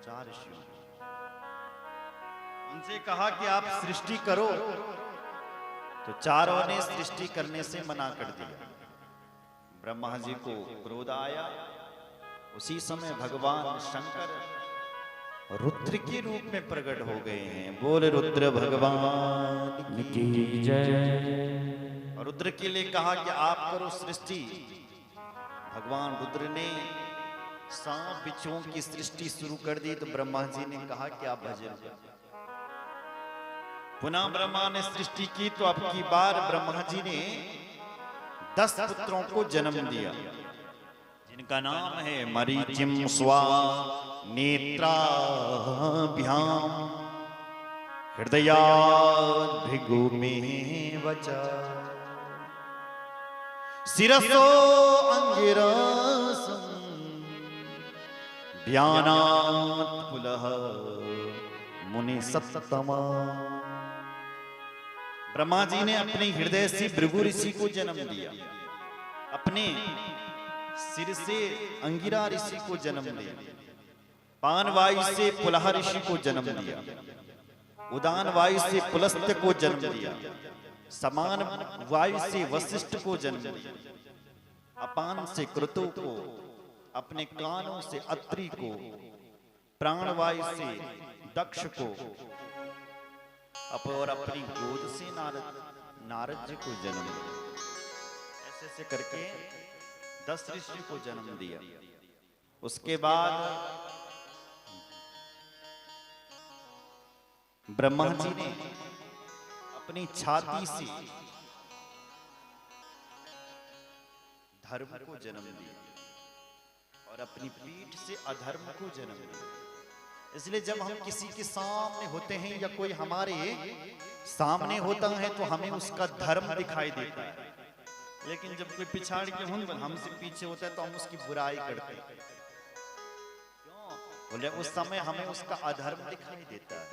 4 ऋषियों ने। उनसे कहा कि आप सृष्टि करो, तो चारों ने सृष्टि करने से मना कर दिया। ब्रह्मा जी को क्रोध आया। उसी समय भगवान शंकर रुद्र के रूप में प्रकट हो गए हैं। बोल रुद्र भगवान की जय। और रुद्र के लिए कहा कि आप करो सृष्टि। भगवान रुद्र ने सांप बिच्छुओं की सृष्टि शुरू कर दी, तो ब्रह्मा जी ने कहा कि आप भजन करो। पुनः ब्रह्मा ने सृष्टि की, तो अब की बार ब्रह्मा जी ने 10 पुत्रों को जन्म दिया, जिनका नाम है मरीचिम स्वा नेत्राभ्याम हृदयाद् भृगुमेव च शिरसो अंगिरसं ध्यानात् पुलः मुनि सत्तमा। ब्रह्मा जी ने अपने हृदय से भृगु ऋषि को जन्म दिया, अपने सिर से अंगिरा ऋषि को जन्म दिया, पान वायु से पुलह ऋषि को जन्म दिया, उदान वायु से पुलस्त्य को जन्म दिया, समान वायु से वशिष्ठ को जन्म दिया, अपान से क्रतु को, अपने कानों से अत्रि को, प्राण वायु से दक्ष को, और अपनी गोद से नारद जी को जन्म दिया। ऐसे ऐसे करके 10 ऋषि को जन्म दिया। उसके बाद ब्रह्मा जी ने अपनी छाती से धर्म को जन्म दिया और अपनी पीठ से अधर्म को जन्म दिया। इसलिए जब हम किसी के सामने होते हैं या कोई हमारे सामने होता है तो हमें उसका धर्म दिखाई देता है, लेकिन जब कोई पिछाड़ के हमसे पीछे होता है तो हम उसकी बुराई करते हैं। क्यों? बोले उस समय हमें उसका अधर्म दिखाई देता है।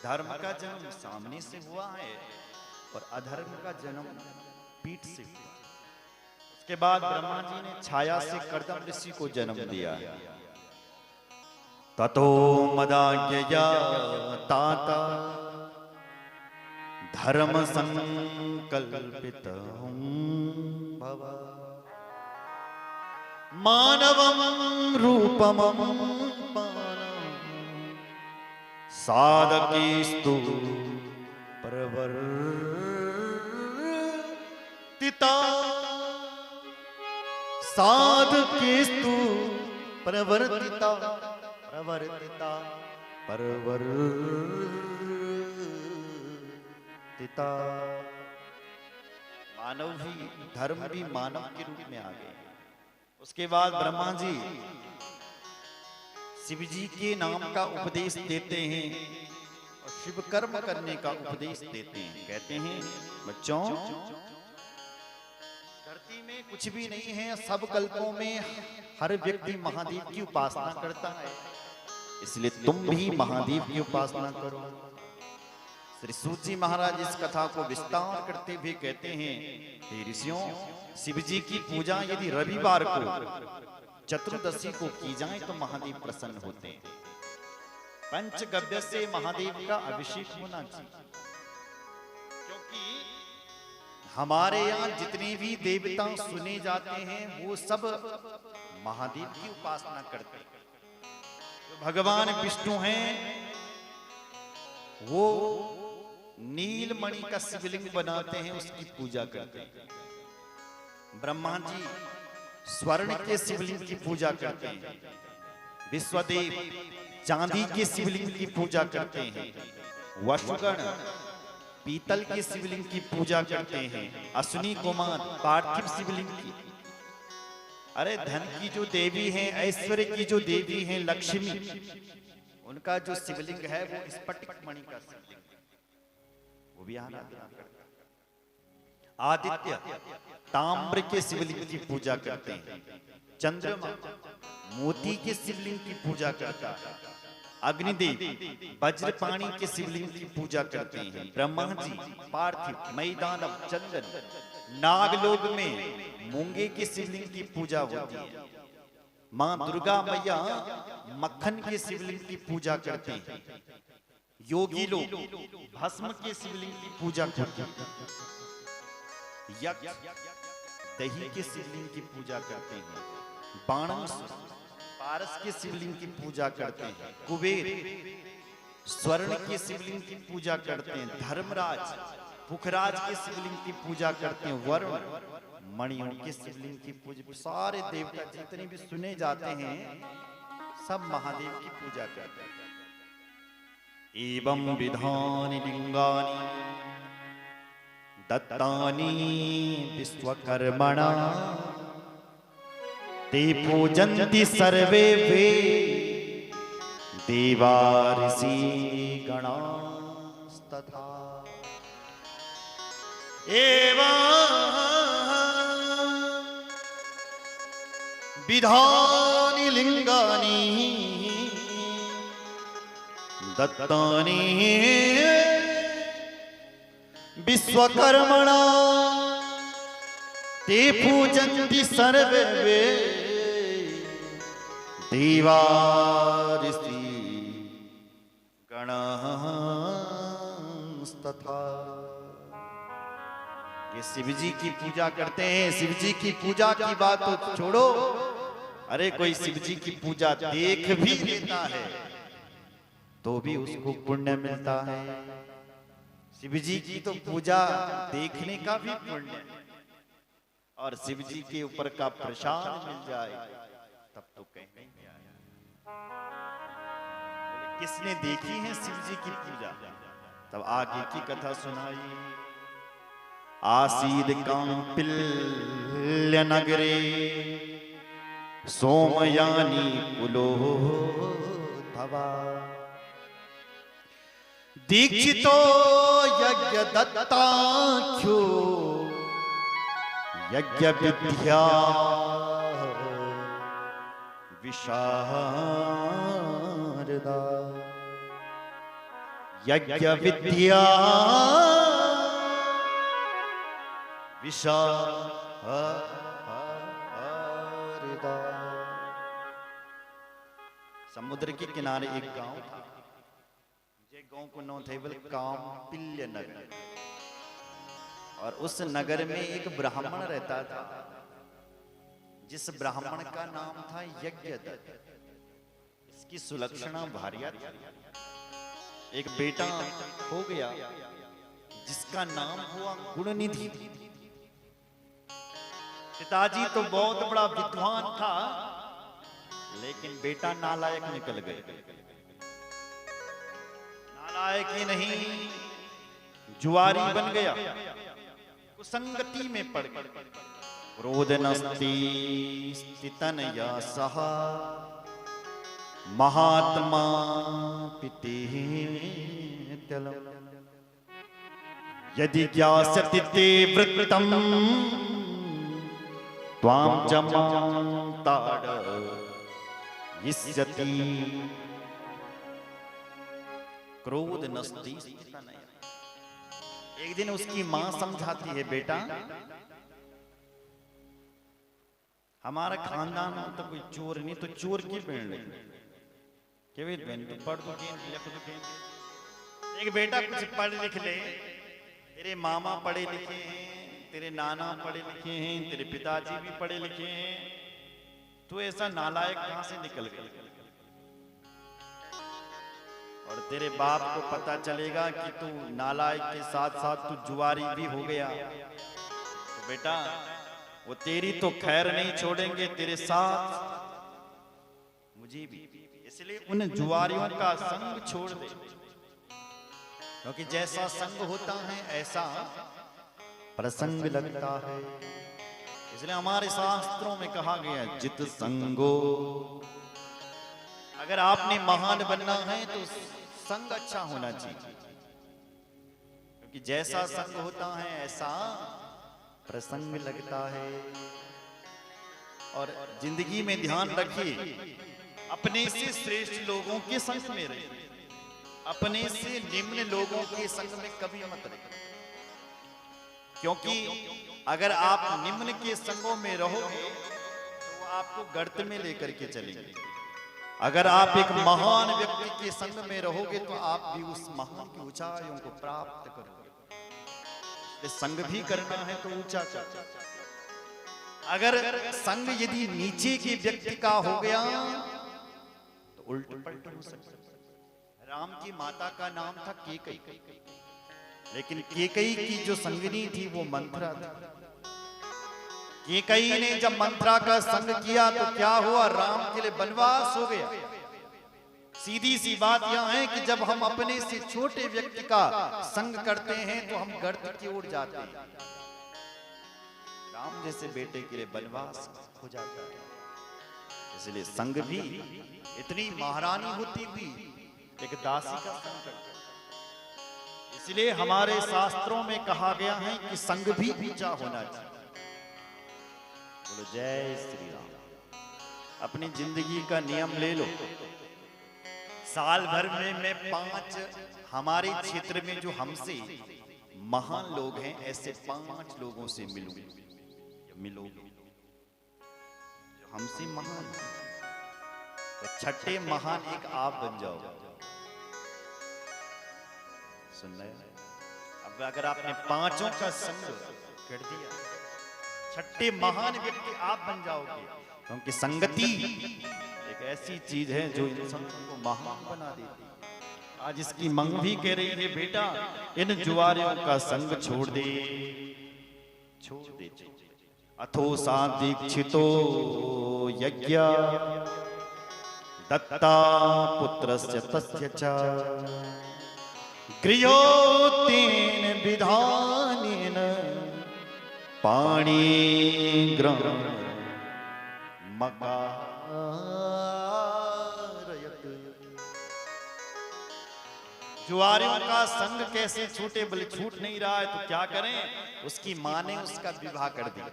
धर्म का जन्म सामने से हुआ है और अधर्म का जन्म पीठ से हुआ। उसके बाद ब्रह्मा जी ने छाया से कर्दम ऋषि को जन्म दिया। ततो मदाज्ञया ताता धर्म संकल्पित भव मानवम रूपमं साधकेस्तु प्रवर्तिता साधकेस्तु प्रवर्तिता प्रवर्तिता परवर्तिता। मानव भी धर्म भी मानव के रूप में आ गए। उसके बाद ब्रह्मा जी शिव जी के नाम का उपदेश देते हैं और शिव कर्म करने का उपदेश देते हैं। कहते हैं बच्चों, धरती में कुछ भी नहीं है, सब कल्पों में हर व्यक्ति महादेव की उपासना करता है, इसलिए तुम भी महादेव की उपासना करो। श्री सूत जी महाराज इस कथा को विस्तार करते हुए कहते हैं, हे ऋषियों, शिव जी की पूजा यदि रविवार को चतुर्दशी को की जाए तो महादेव प्रसन्न होते हैं। पंचगव्य से महादेव का अभिषेक होना चाहिए, क्योंकि हमारे यहाँ जितने भी देवता सुने जाते हैं वो सब महादेव की उपासना करते हैं। भगवान विष्णु हैं, वो नीलमणि का शिवलिंग बनाते हैं, उसकी पूजा करते हैं। ब्रह्मा जी स्वर्ण के शिवलिंग की पूजा करते हैं। विश्वदेव चांदी के शिवलिंग की पूजा करते हैं। वसुगण पीतल के शिवलिंग की पूजा करते हैं। अश्विनी कुमार पार्थिव शिवलिंग की। अरे धन की जो देवी हैं, ऐश्वर्य की जो देवी हैं लक्ष्मी, उनका जो शिवलिंग है वो स्फटिक मणि का शिवलिंग, वो भी आराधना करता है। आदित्य ताम्र के शिवलिंग की पूजा करते हैं। चंद्रमा मोती के शिवलिंग की पूजा करता है। अग्निदेव वज्रपाणी के शिवलिंग की पूजा करते हैं। ब्रह्मा जी पार्थिव मैदानव चंदन, नागलोक में मूंगे के शिवलिंग की पूजा होती है। मां दुर्गा मैया मक्खन के शिवलिंग की पूजा करते हैं। योगी लोग भस्म के शिवलिंग की पूजा करते हैं। यज्ञ दही के शिवलिंग की पूजा करते हैं। बाणासुर पारस के शिवलिंग की पूजा करते हैं। कुबेर स्वर्ण के शिवलिंग की पूजा करते हैं। धर्मराज पुखराज के शिवलिंग की पूजा करते हैं। वरुण मणियों के शिवलिंग की पूजा, सारे देवता जितने भी सुने जाते हैं सब महादेव की पूजा करते हैं। एवं विधानि लिंगानि दत्तानि विश्वकर्मणा ते पूजन्ति सर्वे वे देवा ऋषि गणास्तथा। एवं विधानि लिंगानि दत्तानि विश्वकर्मणा ते पूजन्ति सर्वे वे देवा ऋषि गणास्तथा। ये शिव जी की पूजा करते हैं। शिव जी की पूजा की बात तो छोड़ो, अरे कोई शिव जी की पूजा देख भी लेता है तो भी उसको पुण्य मिलता है। शिव जी की तो पूजा देखने का भी पुण्य है, और शिव जी के ऊपर का प्रसाद मिल जाए तब तो कहीं नहीं आए। किसने देखी है शिव जी की पूजा? तब आगे की कथा सुनाई। आसीद कांपिल्य नगरे सोमयानी कुलोद्भवा दीक्षितो यज्ञ दत्ताख्यो यज्ञ विद्या विशारदा। यज्ञ विद्या विशारदा। समुद्र के किनारे एक गांव था। ये गांव को नाम था कांपिल्य नगर, और उस नगर में एक ब्राह्मण रहता था जिस ब्राह्मण का नाम था यज्ञदत्त। इसकी सुलक्षणा भार्या थी। एक बेटा हो गया जिसका नाम हुआ गुणनिधि। पिताजी तो बहुत बड़ा विद्वान था, लेकिन बेटा नालायक निकल गए। नालायक ही नहीं, जुआरी बन गया, कुसंगति में पड़ गया। क्रोध नस्ति स्थितन या सहा महात्मा पिते त्यलम। यदि ज्ञास्यति ते वृत्तम त्वां जमाताड़ यस्यति। क्रोध नस्ति स्थितन। एक दिन उसकी मां समझाती है, बेटा हमारा खानदान में तो कोई चोर नहीं, तो चोर की पहन लगी तो पढ़ दो लिख दो। एक बेटा कुछ पढ़ लिख ले, तेरे मामा पढ़े लिखे हैं, तेरे नाना पढ़े लिखे हैं, तेरे पिताजी भी पढ़े लिखे हैं, तू ऐसा नालायक कहां से निकल गया? और तेरे बाप को पता चलेगा कि तू नालायक के साथ साथ तू जुआरी भी हो गया, तो बेटा वो तेरी तो खैर नहीं छोड़ेंगे, तेरे साथ मुझे भी। इसलिए उन जुआरियों का संग छोड़ दे, क्योंकि जैसा संग होता है ऐसा प्रसंग लगता है। इसलिए हमारे शास्त्रों में कहा गया जित संगो। अगर आपने महान बनना है तो संग अच्छा होना चाहिए, क्योंकि जैसा संग होता है ऐसा प्रसंग लगता है। और जिंदगी में ध्यान रखिए, अपने से श्रेष्ठ लोगों के संग में रहिए, अपने से निम्न लोगों के संग में कभी मत रहिए। क्योंकि अगर आप निम्न के संगों में रहोगे तो आपको गर्त में लेकर के चलेंगे। अगर आप एक महान व्यक्ति के संग में रहोगे तो आप भी उस महान की ऊंचाइयों को प्राप्त करोगे। संग भी करना है तो ऊंचा कर। अगर संग यदि नीचे के व्यक्ति का हो गया तो उल्ट पलट हो सकता है। राम की माता का नाम था केकई, लेकिन केकई की जो संगनी थी वो मंथरा थी। केकई ने जब मंथरा का संग किया तो क्या हुआ, राम के लिए वनवास हो गया। सीधी सी बात यह है कि जब हम अपने से छोटे व्यक्ति का संग करते हैं तो हम गर्त की ओर जाते हैं। राम जैसे बेटे के लिए वनवास हो जाता है। इसलिए संग भी इतनी महारानी होती भी एक दासी का संग करता है। इसलिए हमारे शास्त्रों में कहा गया है कि संग भी ऊंचा होना चाहिए। बोलो जय श्री राम। अपनी जिंदगी का नियम ले लो। साल भर में मैं 5 हमारे क्षेत्र में जो हमसे महान लोग हैं ऐसे 5 लोगों से मिलोगे जो हमसे महान है। तो छठे महान एक आप बन जाओ। सुन रहे? अब अगर आपने 5 का संग कर दिया, छठे महान व्यक्ति आप बन जाओगे। क्योंकि संगति एक ऐसी चीज है जो इंसान को महान बना देती है। आज इसकी मंग भी कह रही है, बेटा इन जुआरियों का संग छोड़ दे। अथो सादीक्षितो यज्ञ दत्ता पुत्रस्य तस्य च गृहोतेन विधानेन पाणी ग्रहण मकारयत। जुआरियों का संग कैसे छूटे, बोले छूट नहीं रहा है तो क्या करें। उसकी मां ने उसका विवाह कर दिया,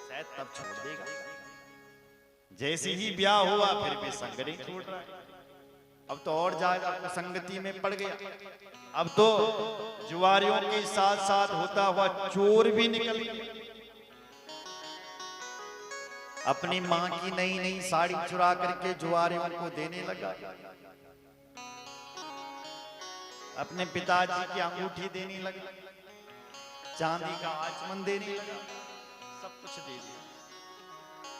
शायद तब छोड़ देगा। जैसे ही ब्याह हुआ फिर भी संग नहीं छोड़ रहा है। अब तो और ज्यादा संगति में पड़ गया। अब तो जुआरियों के साथ साथ होता हुआ चोर भी निकल गया। अपनी मां की नई नई साड़ी चुरा करके जुआरियों को देने लगा। अपने पिताजी की अंगूठी देने लगा, चांदी का आचमन देने लगा, सब कुछ दे दिया।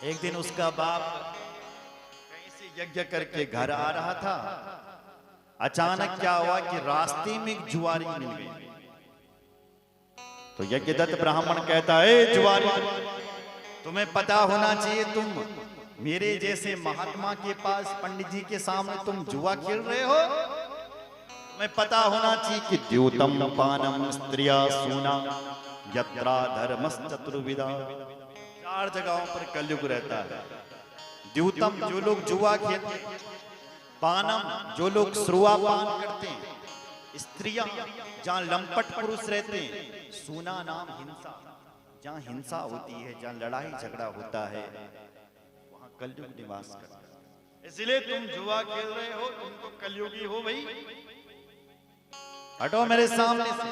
एक दिन उसका बाप कहीं से यज्ञ करके घर आ रहा था। अचानक क्या हुआ कि रास्ते में एक जुआरी मिल गई। तो यज्ञदत्त ब्राह्मण कहता है, जुआरी तुम्हें पता होना चाहिए, तुम मेरे जैसे महात्मा के पास पंडित जी के सामने तुम जुआ खेल रहे हो। तुम्हें पता होना चाहिए कि द्यूतम पानम स्त्रिया सूना यत्रा धर्मश्चतुर्विधा। 4 जगहों पर कलयुग रहता है। द्यूतम जो लोग जुआ खेलते हैं, पानम जो लोग श्रुआ पान करते हैं, स्त्रियां जहां लंपट पुरुष रहते हैं, सूना नाम हिंसा, जहां हिंसा होती है, जहां लड़ाई झगड़ा होता है, वहां कलयुग निवास करता है। इसलिए तुम जुआ खेल रहे हो, तुम तो कलयुगी हो भाई, हटो मेरे सामने से।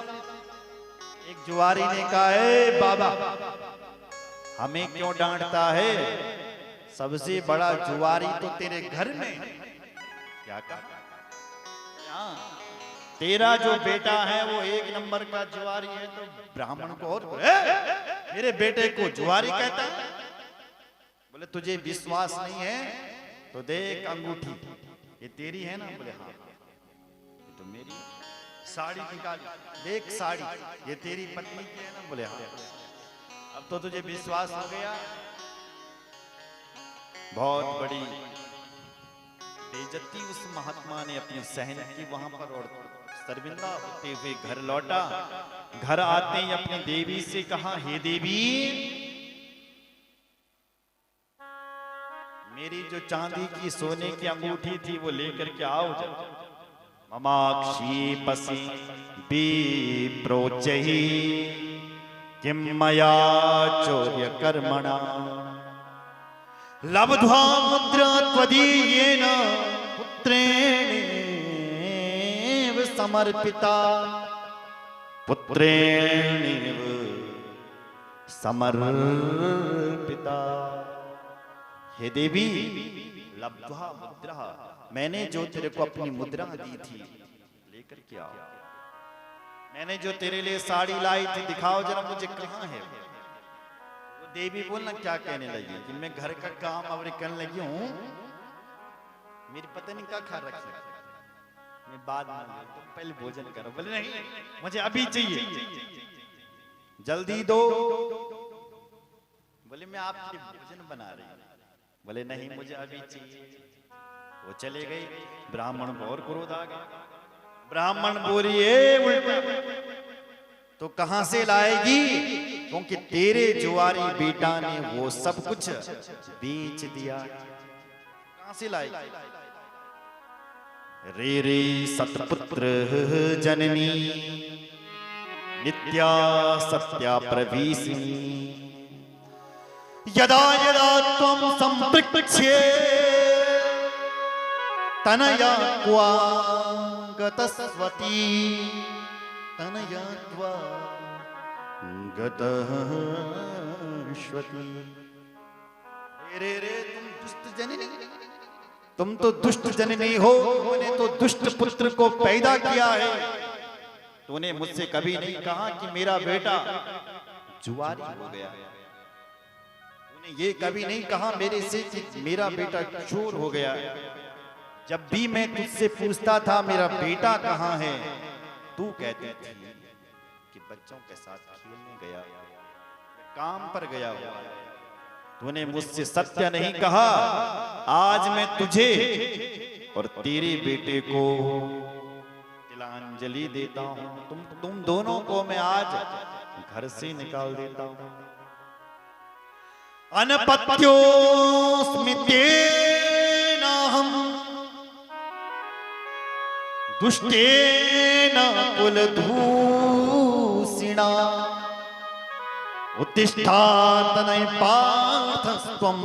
एक जुआरी ने कहा, ए बाबा हमें क्यों डांटता है, सबसे बड़ा जुआरी तो तेरे घर में। क्या कहा, तेरा जो बेटा है वो 1 नंबर का जुआरी है, तो ब्राह्मण को और मेरे बेटे को जुआरी कहता है। बोले तुझे विश्वास नहीं है तो देख अंगूठी, ये तेरी है ना। बोले हाँ, ये तो मेरी। साड़ी निकाली, देख साड़ी, ये तेरी पत्नी की है ना। बोले हाँ। अब तो तुझे विश्वास हो गया। बहुत बड़ी बेइज्जती उस महात्मा ने अपनी सहन की वहां पर, और शर्मिंदा होते हुए घर लौटा। घर आते ही अपनी देवी से कहा, हे देवी मेरी जो चांदी की सोने की अंगूठी थी वो लेकर के आओ। ममाक्षी पसी विप्रोचहि किम मया चौर्य कर्मणा लब्ध्वा मुद्रा त्वदीयेन पुत्रेण समर्पिता। पुत्रेण समर्पिता। हे देवी लब्ध्वा मुद्रा, मैंने जो तेरे को अपनी मुद्रा दी थी लेकर के आओ। मैंने जो तेरे लिए साड़ी लाई थी दिखाओ जरा मुझे, कहाँ है वो? देवी बोलना क्या कहने लगी कि मैं घर का काम अब करने लगी हूँ, मेरी पत्नी का खा रखी, मैं बाद में तुम पहले भोजन करो। बोले नहीं मुझे अभी चाहिए, जल्दी दो। बोले मैं आपके लिए भोजन बना रही हूँ। बोले नहीं मुझे अभी चाहिए। वो चले गए। ब्राह्मण और क्रोध आ गया। ब्राह्मण बोलिए उल्टा तो कहां से लाएगी, क्योंकि तेरे जुआरी बेटा ने वो सब कुछ बेच दिया। कहां से लाएगी? रे रे सतपुत्र जननी नित्या सत्या प्रवीसिनी, यदा यदा त्वं संपृक्ष्ये तनया क्वा गतस्वती, तनया क्वा गतस्वती। रे रे तुम दुष्ट जननी, तुम तो दुष्ट जननी हो। तूने तो दुष्ट पुत्र को पैदा किया है। तूने मुझसे कभी नहीं कहा कि मेरा बेटा जुआरी हो गया। तूने ये कभी नहीं कहा मेरे से कि मेरा बेटा चोर हो गया। जब भी मैं तुझसे पूछता था मेरा बेटा कहाँ है, तू कहती थी कि बच्चों के साथ खेलने गया, काम पर गया हुआ। तूने मुझसे सत्य नहीं कहा। आज मैं तुझे और तेरे बेटे को तिलांजलि देता हूं। तुम दोनों को मैं आज घर से निकाल देता हूं। अनपत्योस्मितेनाहं दुष्टेन कुलधूषिणा, उत्तिष्ठातनय पार्थस्त्वं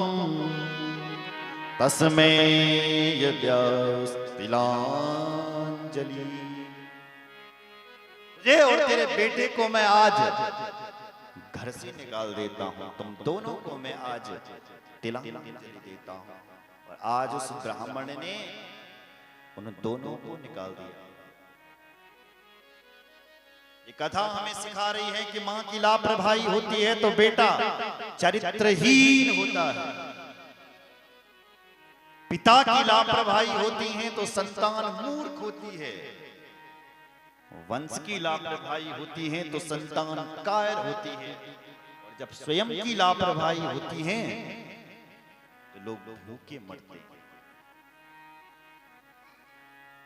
तस्मै यद्यास्तिलांजलि। तुझे और तेरे बेटे को मैं आज घर से निकाल देता हूं। तुम दोनों को मैं आज तिलांजलि देता हूं। और आज उस ब्राह्मण ने उन दोनों को निकाल दिया। ये कथा हमें सिखा रही है कि मां की लापरवाही होती है तो बेटा चरित्रहीन होता है। पिता की लापरवाही होती है तो संतान मूर्ख होती है। वंश की लापरवाही होती है तो संतान कायर होती है। और जब स्वयं की लापरवाही होती है तो लोग भूखे मरते हैं।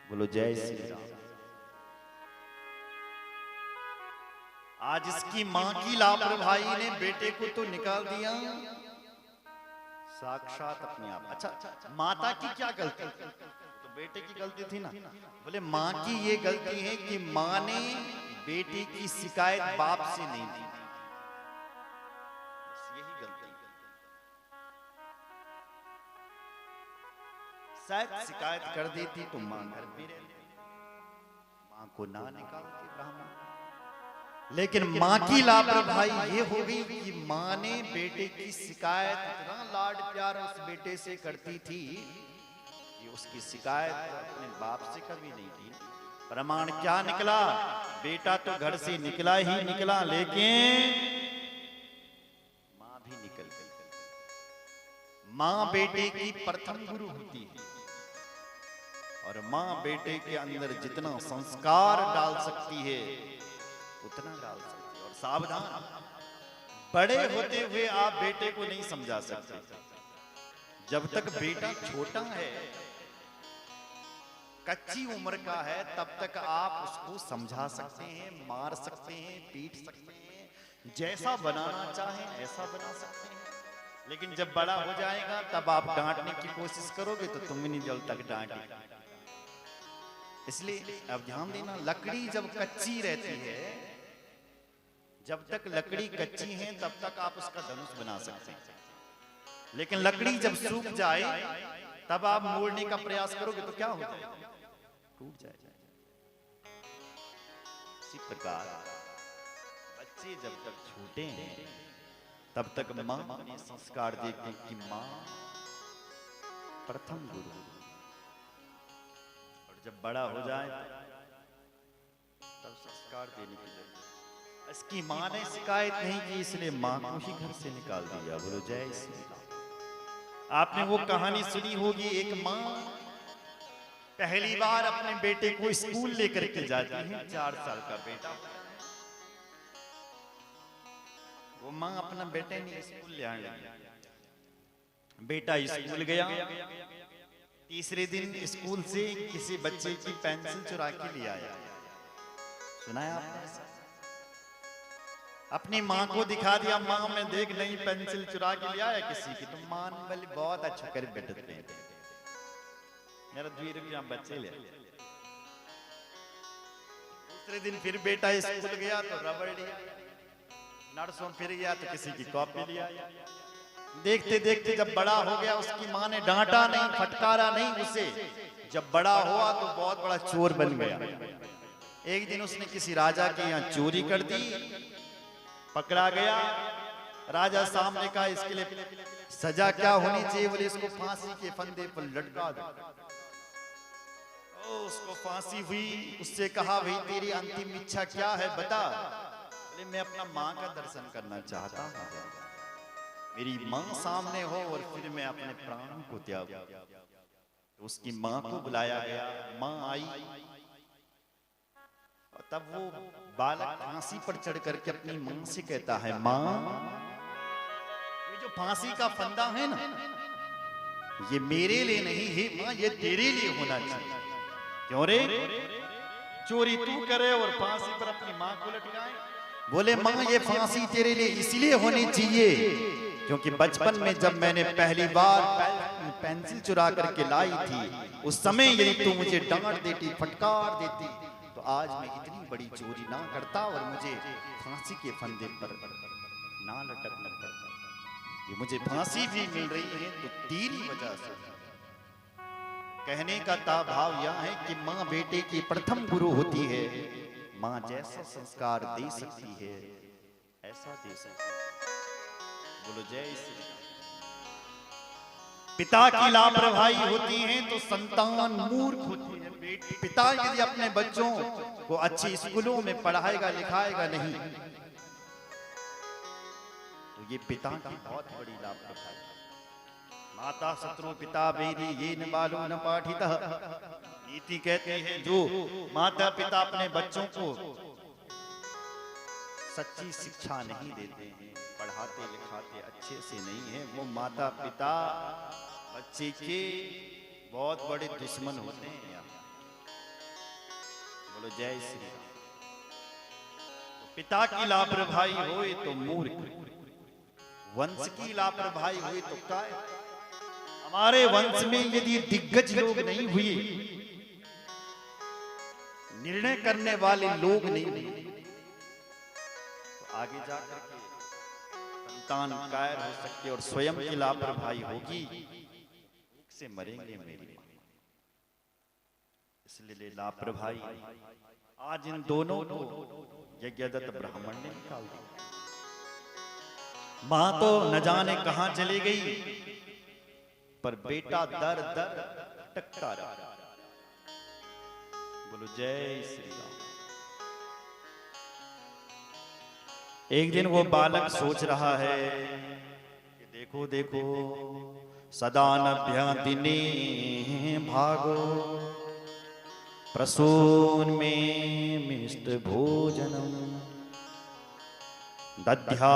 बोलो जय श्री राम। आज इसकी मां की लापरवाही ने बेटे को तो निकाल दिया, साक्षात अपने आप। अच्छा माता की क्या गलती? तो बेटे की गलती थी ना। बोले मां की ये गलती है कि मां ने बेटे की शिकायत बाप से नहीं की। यही गलती। शायद शिकायत कर देती तो मां घर पे रहती, मां को ना निकालती ब्राह्मण। लेकिन मां की लापरवाही ये हो गई कि मां ने बेटे की शिकायत, इतना लाड प्यार उस बेटे से करती थी कि उसकी शिकायत अपने बाप से कभी नहीं की। प्रमाण क्या निकला? बेटा तो घर से निकला ही निकला, लेकिन मां भी निकल गई। मां बेटे की प्रथम गुरु होती है और मां बेटे के अंदर जितना संस्कार डाल सकती है उतना डाल सकते। और सावधान, बड़े होते हुए आप बेटे को नहीं समझा सकते। जब तक बेटा छोटा है, कच्ची उम्र का है, तब तक आप उसको समझा सकते हैं, मार सकते हैं, पीट सकते हैं, जैसा बनाना चाहें ऐसा बना सकते हैं। लेकिन जब बड़ा हो जाएगा तब आप डांटने की कोशिश करोगे तो तुम नहीं जब तक डांटे। इसलिए अब ध्यान देना, लकड़ी जब कच्ची रहती है, जब तक लकड़ी कच्ची है तब तक आप उसका धनुष बना सकते हैं। लेकिन लकड़ी जब सूख जाए तब आप मोड़ने का प्रयास करोगे तो क्या हो जाएगा? टूट जाएगा। इसी प्रकार बच्चे जब तक छोटे हैं तब तक मां ने संस्कार देती कि मां प्रथम गुरु। और जब बड़ा हो जाए तब संस्कार देने की जरूरत। इसकी मां ने शिकायत नहीं की, इसलिए मां को ही घर से निकाल दिया। बोलो जय श्री राम। आपने वो कहानी सुनी होगी, एक मां पहली बार अपने बेटे को स्कूल लेकर के जाती है। 4 साल का बेटा, वो मां अपना बेटे ने स्कूल ले आने लगी। बेटा स्कूल गया। तीसरे दिन स्कूल से किसी बच्चे की पेंसिल चुरा के ले आया। सुनाया आपने? अपनी मां को दिखा दिया, मां मैं देख नहीं पेंसिल चुरा के ले आया किसी की। तो मां बोली बहुत अच्छा कर बेटे, मेरा 2 रुपया बच्चे ले। दूसरे दिन फिर बेटा स्कूल गया तो रबड़ लिया, नर्सों फिर गया तो किसी की कॉपी लिया। देखते देखते जब बड़ा हो गया, उसकी मां ने डांटा नहीं, फटकारा नहीं उसे। जब बड़ा हुआ तो बहुत बड़ा चोर बन गया। एक दिन उसने किसी राजा के यहाँ चोरी कर दी, पकड़ा गया। राजा सामने कहा इसके लिए सजा क्या होनी चाहिए? बोले इसको फांसी के फंदे पर लटका दो। उसको फांसी हुई। उससे कहा भाई तेरी अंतिम इच्छा क्या है बता। बोले मैं अपना माँ का दर्शन करना चाहता हूँ, मेरी माँ सामने हो और फिर मैं अपने प्राणों को त्याग। तो उसकी माँ को बुलाया गया, माँ आई। और तब वो बालक फांसी पर चढ़ करके अपनी माँ से कहता है, माँ ये जो फांसी का फंदा है ना, ये मेरे लिए नहीं है माँ, ये तेरे लिए होना चाहिए। क्यों रे? चोरी तू करे और फांसी पर अपनी माँ को लटकाए। बोले माँ ये फांसी तेरे लिए इसलिए होनी चाहिए क्योंकि बचपन में जब मैंने पहली बार पेंसिल चुरा करके लाई थी, उस समय यदि तू मुझे डांट देती, फटकार देती, तो आज मैं इतनी बड़ी चोरी ना करता और मुझे फांसी के फंदे पर ना लटकना पड़ता। ये मुझे फांसी भी मिल रही है तो तेरी वजह से। कहने का भाव यह है कि माँ बेटे की प्रथम गुरु होती है। माँ जैसा संस्कार दे सकती है ऐसा दे सकती है। बोलो जय श्री राम। पिता की लापरवाही होती है तो संतान मूर्ख होती है। पिता यदि अपने बच्चों को अच्छी स्कूलों में पढ़ाएगा लिखाएगा नहीं तो ये पिता की बहुत बड़ी लापरवाही। माता शत्रु पिता वेदी ये न बालो न पाठितः। नीति कहती है जो माता पिता अपने बच्चों को सच्ची शिक्षा नहीं देते हैं, पढ़ाते लिखाते अच्छे से नहीं है, वो माता पिता बच्चे के बहुत बड़े दुश्मन होते हैं। बोलो जय श्री राम। तो पिता की लापरवाही होए तो मूर्ख, वंश की लापरवाही हुई तो काय। हमारे वंश में यदि दिग्गज लोग नहीं हुए, निर्णय करने वाले लोग नहीं हुए, तो आगे जाकर के संतान कायर हो सकते और स्वयं की लापरवाही होगी, से मरेंगे मेरी मां। इसलिए लापरवाही आज इन दोनों को यज्ञदत्त ब्राह्मण ने निकाल दिया। मां तो न जाने कहां चली गई, पर बेटा दर दर टकता रहा। बोलो जय श्री राम। एक दिन वो बालक सोच रहा है कि देखो देखो सदा नभ्यदिने भागो प्रसून में मिष्ट भोजनम दध्या